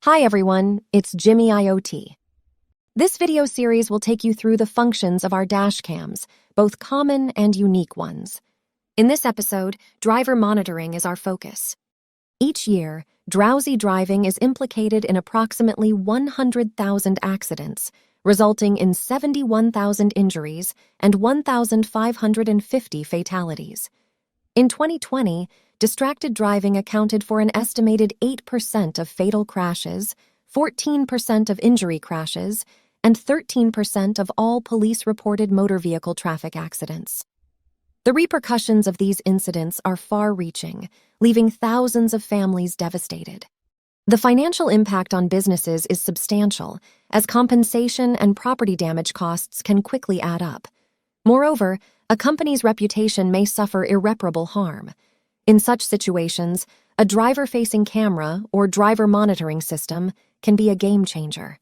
Hi everyone, it's Jimmy IoT. This video series will take you through the functions of our dash cams, both common and unique ones. In this episode, driver monitoring is our focus. Each year, drowsy driving is implicated in approximately 100,000 accidents, resulting in 71,000 injuries and 1,550 fatalities. In 2020, distracted driving accounted for an estimated 8% of fatal crashes, 14% of injury crashes, and 13% of all police-reported motor vehicle traffic accidents. The repercussions of these incidents are far-reaching, leaving thousands of families devastated. The financial impact on businesses is substantial, as compensation and property damage costs can quickly add up. Moreover, a company's reputation may suffer irreparable harm. In such situations, a driver-facing camera or driver monitoring system can be a game-changer.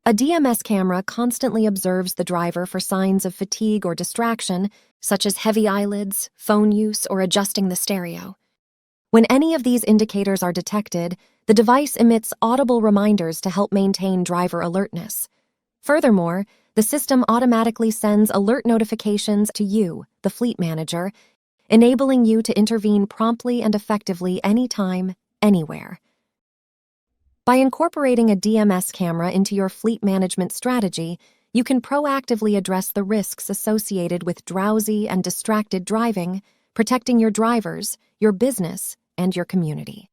A DMS camera constantly observes the driver for signs of fatigue or distraction, such as heavy eyelids, phone use, or adjusting the stereo. When any of these indicators are detected, the device emits audible reminders to help maintain driver alertness. Furthermore, the system automatically sends alert notifications to you, the fleet manager, enabling you to intervene promptly and effectively anytime, anywhere. By incorporating a DMS camera into your fleet management strategy, you can proactively address the risks associated with drowsy and distracted driving, protecting your drivers, your business, and your community.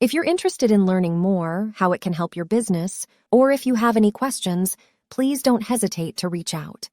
If you're interested in learning more, how it can help your business, or if you have any questions, please don't hesitate to reach out.